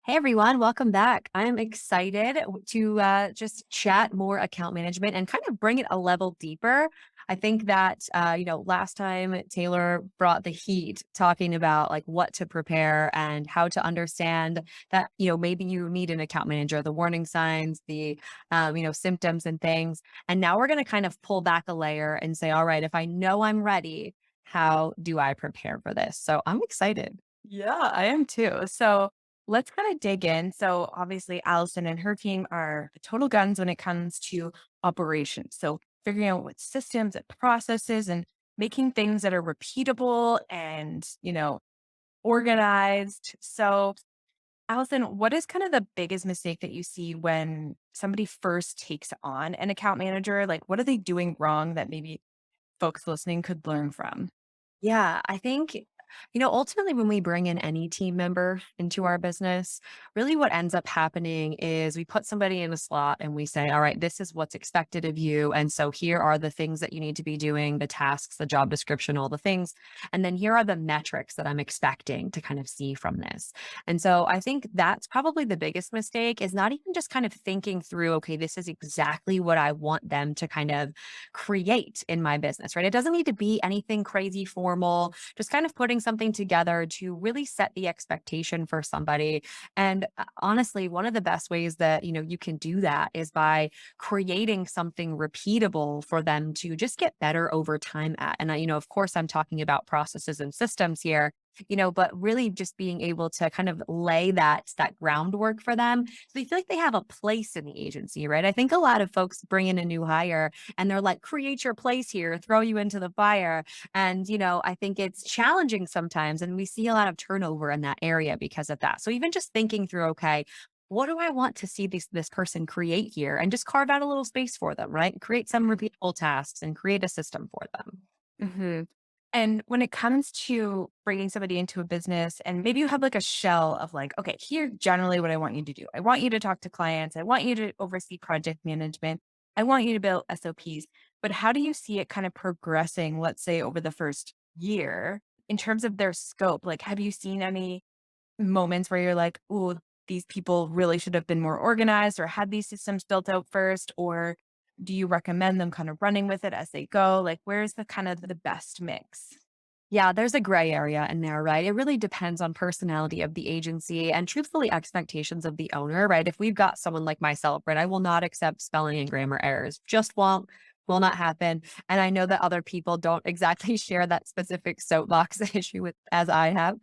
Hey everyone, welcome back. I'm excited to just chat more account management and kind of bring it a level deeper. I think that last time Taylor brought the heat, talking about like what to prepare and how to understand that maybe you need an account manager, the warning signs, the symptoms and things. And now we're going to kind of pull back a layer and say, all right, if I know I'm ready, how do I prepare for this? So I'm excited. Yeah, I am too. So let's kind of dig in. So obviously, Allison and her team are the total guns when it comes to operations. So figuring out what systems and processes and making things that are repeatable and, organized. So, Allison, what is kind of the biggest mistake that you see when somebody first takes on an account manager? Like, what are they doing wrong that maybe folks listening could learn from? Yeah, I think, ultimately, when we bring in any team member into our business, really what ends up happening is we put somebody in a slot and we say, all right, this is what's expected of you. And so here are the things that you need to be doing, the tasks, the job description, all the things. And then here are the metrics that I'm expecting to kind of see from this. And so I think that's probably the biggest mistake is not even just kind of thinking through, okay, this is exactly what I want them to kind of create in my business, right? It doesn't need to be anything crazy formal, just kind of putting something together to really set the expectation for somebody. And honestly, one of the best ways that, you can do that is by creating something repeatable for them to just get better over time at. And of course, I'm talking about processes and systems here, but really just being able to kind of lay that groundwork for them so they feel like they have a place in the agency, right? I think a lot of folks bring in a new hire and they're like, create your place here, throw you into the fire. And, I think it's challenging sometimes. And we see a lot of turnover in that area because of that. So even just thinking through, okay, what do I want to see this person create here? And just carve out a little space for them, right? Create some repeatable tasks and create a system for them. Mhm. And when it comes to bringing somebody into a business and maybe you have like a shell of like, okay, here generally what I want you to do. I want you to talk to clients. I want you to oversee project management. I want you to build SOPs. But how do you see it kind of progressing, let's say over the first year in terms of their scope? Like, have you seen any moments where you're like, "Oh, these people really should have been more organized or had these systems built out first," or do you recommend them kind of running with it as they go? Like, where's the kind of the best mix? Yeah, there's a gray area in there, right? It really depends on personality of the agency and truthfully expectations of the owner, right? If we've got someone like myself, right, I will not accept spelling and grammar errors. Just won't, will not happen. And I know that other people don't exactly share that specific soapbox issue with as I have.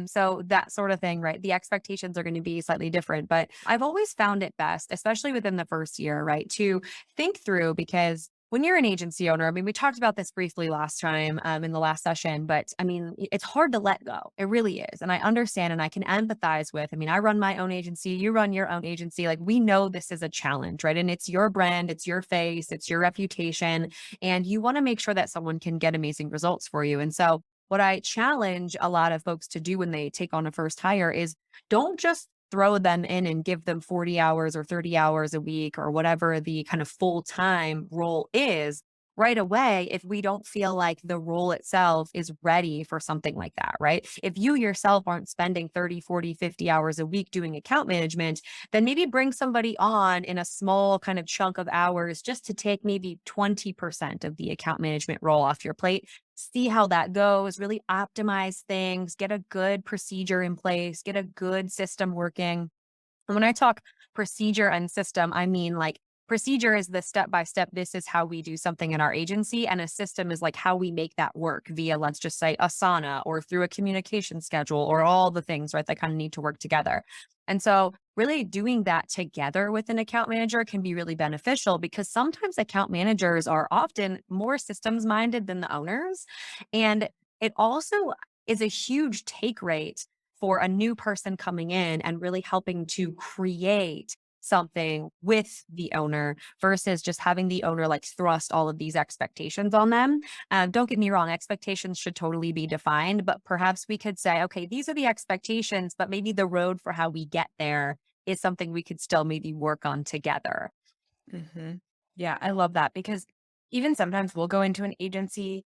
So that sort of thing, right? The expectations are going to be slightly different. But I've always found it best, especially within the first year, right, to think through because when you're an agency owner, I mean, we talked about this briefly last time in the last session, but I mean, it's hard to let go. It really is. And I understand and I can empathize with. I mean, I run my own agency, you run your own agency. Like, we know this is a challenge, right? And it's your brand, it's your face, it's your reputation. And you want to make sure that someone can get amazing results for you. And so, what I challenge a lot of folks to do when they take on a first hire is don't just throw them in and give them 40 hours or 30 hours a week or whatever the kind of full-time role is right away if we don't feel like the role itself is ready for something like that, right? If you yourself aren't spending 30, 40, 50 hours a week doing account management, then maybe bring somebody on in a small kind of chunk of hours just to take maybe 20% of the account management role off your plate. See how that goes, really optimize things, get a good procedure in place, get a good system working. And when I talk procedure and system, I mean like procedure is the step by step. This is how we do something in our agency. And a system is like how we make that work via, let's just say, Asana or through a communication schedule or all the things, right, that kind of need to work together. And so, really doing that together with an account manager can be really beneficial because sometimes account managers are often more systems minded than the owners. And it also is a huge take rate for a new person coming in and really helping to create something with the owner versus just having the owner like thrust all of these expectations on them. Don't get me wrong, expectations should totally be defined, but perhaps we could say, okay, these are the expectations, but maybe the road for how we get there is something we could still maybe work on together. Mhm. Yeah, I love that because even sometimes we'll go into an agency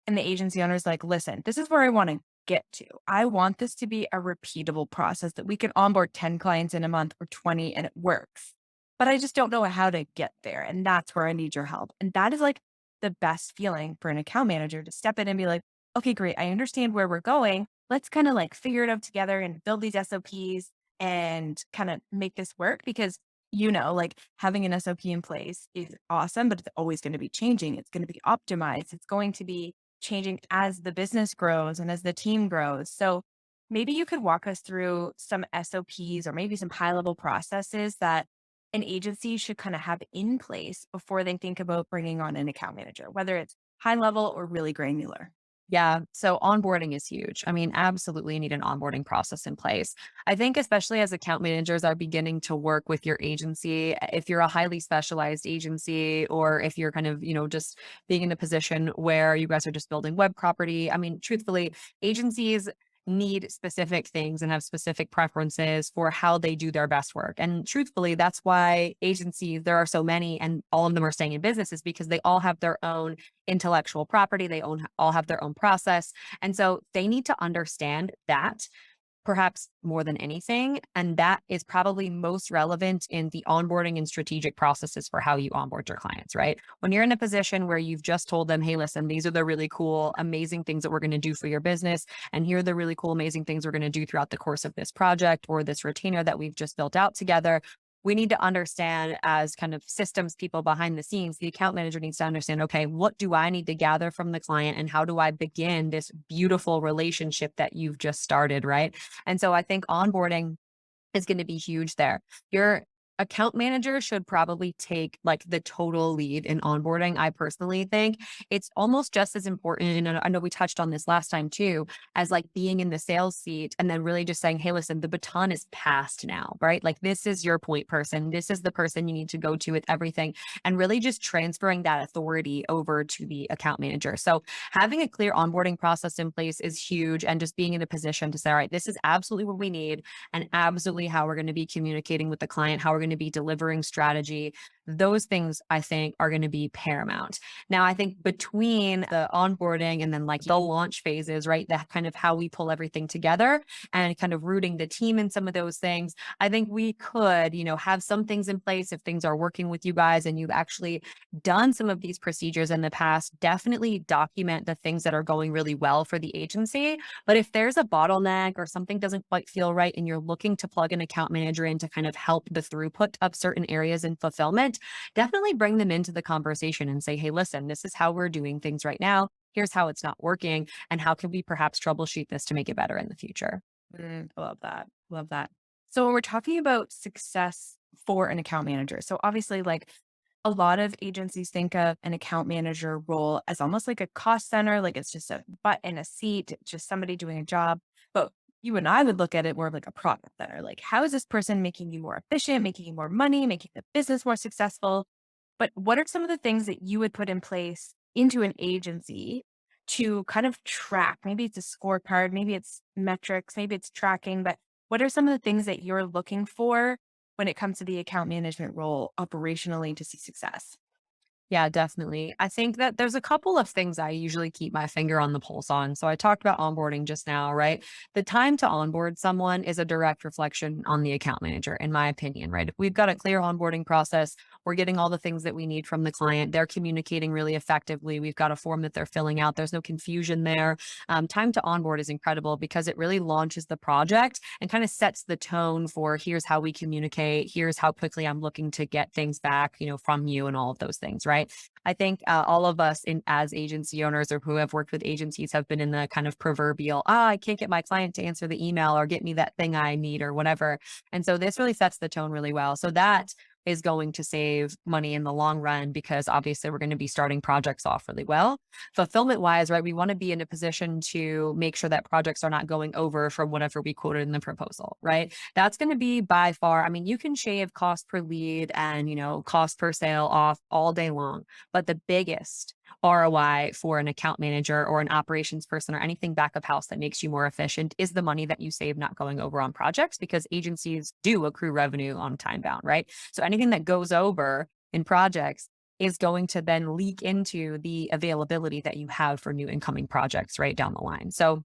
and the agency owner's like, listen, this is where I want to get to. I want this to be a repeatable process that we can onboard 10 clients in a month or 20 and it works. But I just don't know how to get there. And that's where I need your help. And that is like the best feeling for an account manager to step in and be like, okay, great. I understand where we're going. Let's kind of like figure it out together and build these SOPs and kind of make this work because like having an SOP in place is awesome, but it's always going to be changing. It's going to be optimized. It's going to be changing as the business grows and as the team grows. So maybe you could walk us through some SOPs or maybe some high level processes that an agency should kind of have in place before they think about bringing on an account manager, whether it's high level or really granular. Yeah. So onboarding is huge. I mean, absolutely need an onboarding process in place. I think, especially as account managers are beginning to work with your agency, if you're a highly specialized agency, or if you're kind of, just being in a position where you guys are just building web property. I mean, truthfully, agencies need specific things and have specific preferences for how they do their best work. And truthfully, that's why agencies, there are so many and all of them are staying in business, is because they all have their own intellectual property. All have their own process. And so they need to understand that perhaps more than anything. And that is probably most relevant in the onboarding and strategic processes for how you onboard your clients, right? When you're in a position where you've just told them, hey, listen, these are the really cool, amazing things that we're going to do for your business. And here are the really cool, amazing things we're going to do throughout the course of this project or this retainer that we've just built out together. We need to understand, as kind of systems people behind the scenes, the account manager needs to understand, okay, what do I need to gather from the client and how do I begin this beautiful relationship that you've just started, right? And so I think onboarding is going to be huge there. Your account manager should probably take like the total lead in onboarding. I personally think it's almost just as important. And I know we touched on this last time too, as like being in the sales seat and then really just saying, hey, listen, the baton is passed now, right? Like this is your point person. This is the person you need to go to with everything, and really just transferring that authority over to the account manager. So having a clear onboarding process in place is huge, and just being in a position to say, all right, this is absolutely what we need and absolutely how we're going to be communicating with the client, how we're going to be delivering strategy. Those things I think are going to be paramount. Now, I think between the onboarding and then like the launch phases, right? That kind of how we pull everything together and kind of rooting the team in some of those things. I think we could, have some things in place if things are working with you guys and you've actually done some of these procedures in the past. Definitely document the things that are going really well for the agency. But if there's a bottleneck or something doesn't quite feel right and you're looking to plug an account manager in to kind of help the throughput of certain areas in fulfillment, definitely bring them into the conversation and say, hey, listen, this is how we're doing things right now. Here's how it's not working. And how can we perhaps troubleshoot this to make it better in the future? I love that. Love that. So when we're talking about success for an account manager, so obviously like a lot of agencies think of an account manager role as almost like a cost center, like it's just a butt in a seat, just somebody doing a job. But you and I would look at it more of like a product center. Like, how is this person making you more efficient, making you more money, making the business more successful? But what are some of the things that you would put in place into an agency to kind of track? Maybe it's a scorecard, maybe it's metrics, maybe it's tracking, but what are some of the things that you're looking for when it comes to the account management role operationally to see success? Yeah, definitely. I think that there's a couple of things I usually keep my finger on the pulse on. So I talked about onboarding just now, right? The time to onboard someone is a direct reflection on the account manager, in my opinion, right? If we've got a clear onboarding process, we're getting all the things that we need from the client, they're communicating really effectively, we've got a form that they're filling out, there's no confusion there. Time to onboard is incredible because it really launches the project and kind of sets the tone for here's how we communicate, here's how quickly I'm looking to get things back, from you and all of those things, right? I think all of us as agency owners or who have worked with agencies have been in the kind of proverbial, I can't get my client to answer the email or get me that thing I need or whatever. And so this really sets the tone really well. So that is going to save money in the long run because obviously we're going to be starting projects off really well. Fulfillment wise, right? We want to be in a position to make sure that projects are not going over from whatever we quoted in the proposal, right? That's going to be by far, I mean, you can shave cost per lead and, cost per sale off all day long, but the biggest ROI for an account manager or an operations person or anything back of house that makes you more efficient is the money that you save not going over on projects, because agencies do accrue revenue on time bound, right? So anything that goes over in projects is going to then leak into the availability that you have for new incoming projects right down the line. So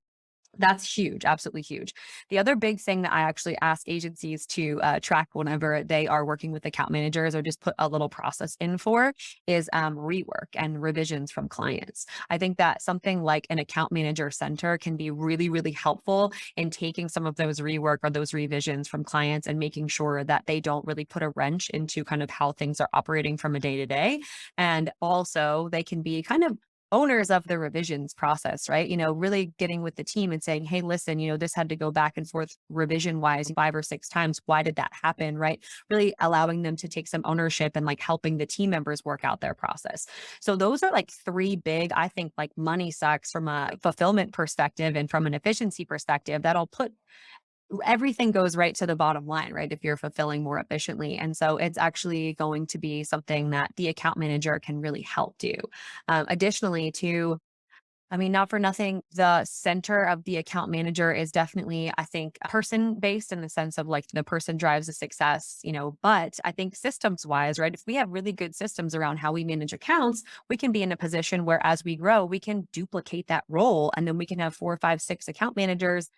That's huge, absolutely huge. The other big thing that I actually ask agencies to track whenever they are working with account managers or just put a little process in for is rework and revisions from clients. I think that something like an account manager center can be really, really helpful in taking some of those rework or those revisions from clients and making sure that they don't really put a wrench into kind of how things are operating from a day to day. And also, they can be kind of owners of the revisions process, right? Really getting with the team and saying, hey, listen, this had to go back and forth revision wise 5 or 6 times. Why did that happen? Right. Really allowing them to take some ownership and like helping the team members work out their process. So those are like three big, I think, like money sucks from a fulfillment perspective and from an efficiency perspective that'll put everything goes right to the bottom line, right? If you're fulfilling more efficiently. And so it's actually going to be something that the account manager can really help do. Additionally, too, I mean, not for nothing, the center of the account manager is definitely, I think, person based in the sense of like the person drives the success, but I think systems wise, right? If we have really good systems around how we manage accounts, we can be in a position where as we grow, we can duplicate that role. And then we can have 4, 5, 6 account managers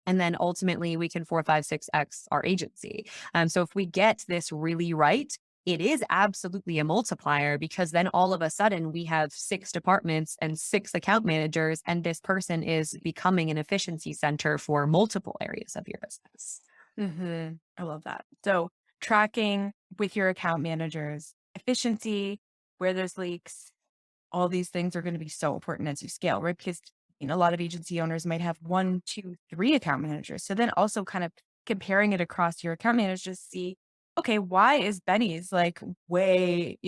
and then ultimately we can 4, 5, 6x our agency. So if we get this really right, it is absolutely a multiplier because then all of a sudden we have 6 departments and 6 account managers, and this person is becoming an efficiency center for multiple areas of your business. I love that. So tracking with your account managers, efficiency, where there's leaks, all these things are going to be so important as you scale, right? Because a lot of agency owners might have 1, 2, 3 account managers. So then also kind of comparing it across your account managers to see, okay, why is Benny's like way,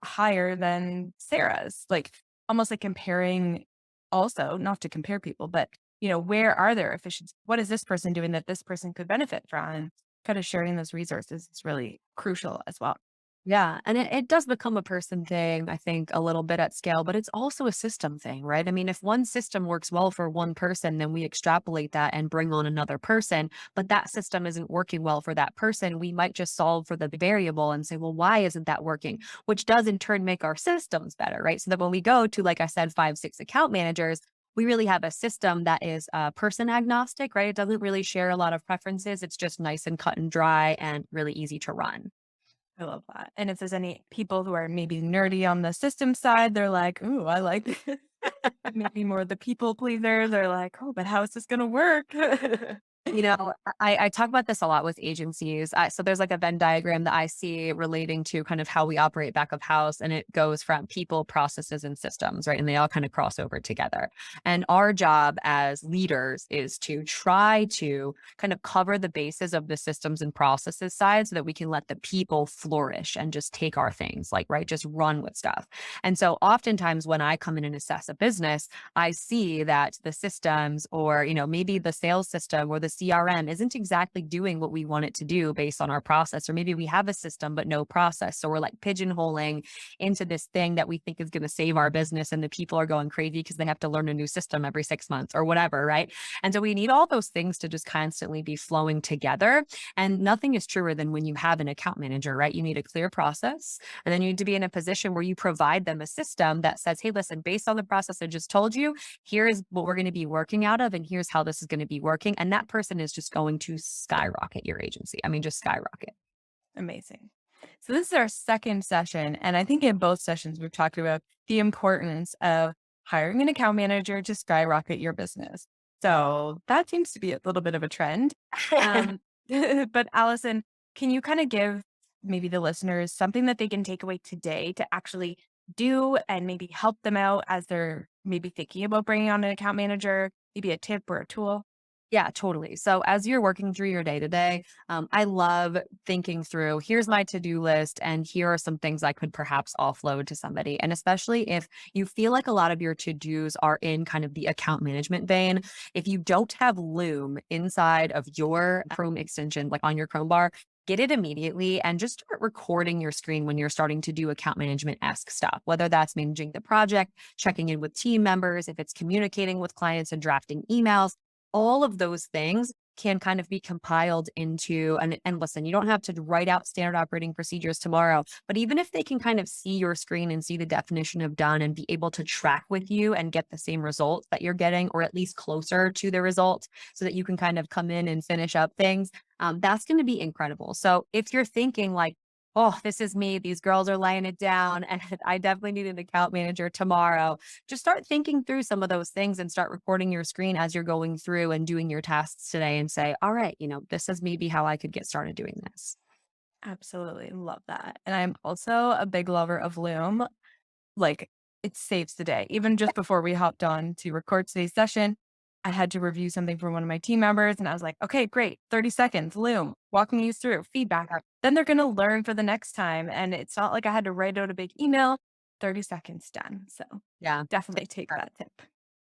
higher than Sarah's? Like almost like comparing also, not to compare people, but where are their efficiencies? What is this person doing that this person could benefit from? And kind of sharing those resources is really crucial as well. Yeah. And it does become a person thing, I think, a little bit at scale, but it's also a system thing, right? I mean, if one system works well for one person, then we extrapolate that and bring on another person, but that system isn't working well for that person. We might just solve for the variable and say, well, why isn't that working? Which does in turn make our systems better, right? So that when we go to, like I said, 5, 6 account managers, we really have a system that is person agnostic, right? It doesn't really share a lot of preferences. It's just nice and cut and dry and really easy to run. I love that. And if there's any people who are maybe nerdy on the system side, they're like, "Ooh, I like this." Maybe more the people pleaser. They're like, "Oh, but how is this gonna work?" I talk about this a lot with agencies. So there's like a Venn diagram that I see relating to kind of how we operate back of house, and it goes from people, processes, and systems, right? And they all kind of cross over together. And our job as leaders is to try to kind of cover the bases of the systems and processes side so that we can let the people flourish and just take our things, like, right, just run with stuff. And so oftentimes when I come in and assess a business, I see that the systems or, maybe the sales system or the CRM isn't exactly doing what we want it to do based on our process. Or maybe we have a system, but no process. So we're like pigeonholing into this thing that we think is going to save our business. And the people are going crazy because they have to learn a new system every 6 months or whatever. Right. And so we need all those things to just constantly be flowing together. And nothing is truer than when you have an account manager, right? You need a clear process. And then you need to be in a position where you provide them a system that says, hey, listen, based on the process I just told you, here's what we're going to be working out of, and here's how this is going to be working. And that person is just going to skyrocket your agency. I mean, just skyrocket. Amazing. So this is our second session, and I think in both sessions we've talked about the importance of hiring an account manager to skyrocket your business. So that seems to be a little bit of a trend. Um, but Allison, can you kind of give maybe the listeners something that they can take away today to actually do and maybe help them out as they're maybe thinking about bringing on an account manager, maybe a tip or a tool? Yeah, totally. So as you're working through your day to day, I love thinking through here's my to do list, and here are some things I could perhaps offload to somebody. And especially if you feel like a lot of your to dos are in kind of the account management vein, if you don't have Loom inside of your Chrome extension, like on your Chrome bar, get it immediately and just start recording your screen when you're starting to do account management esque stuff, whether that's managing the project, checking in with team members, if it's communicating with clients and drafting emails, all of those things can kind of be compiled into, and listen, you don't have to write out standard operating procedures tomorrow, but even if they can kind of see your screen and see the definition of done and be able to track with you and get the same results that you're getting, or at least closer to the result, so that you can kind of come in and finish up things, that's going to be incredible. So if you're thinking like, oh, this is me, these girls are laying it down, and I definitely need an account manager tomorrow, just start thinking through some of those things and start recording your screen as you're going through and doing your tasks today and say, all right, this is maybe how I could get started doing this. Absolutely love that. And I'm also a big lover of Loom. Like, it saves the day. Even just before we hopped on to record today's session, I had to review something from one of my team members, and I was like, "Okay, great, 30 seconds, Loom, walking you through feedback." Then they're gonna learn for the next time, and it's not like I had to write out a big email. 30 seconds done. So Yeah. definitely take that tip.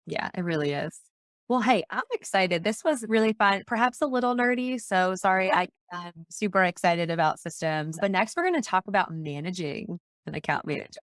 Yeah, it really is. Well, hey, I'm excited. This was really fun, perhaps a little nerdy. So sorry, I'm super excited about systems. But next, we're going to talk about managing an account manager.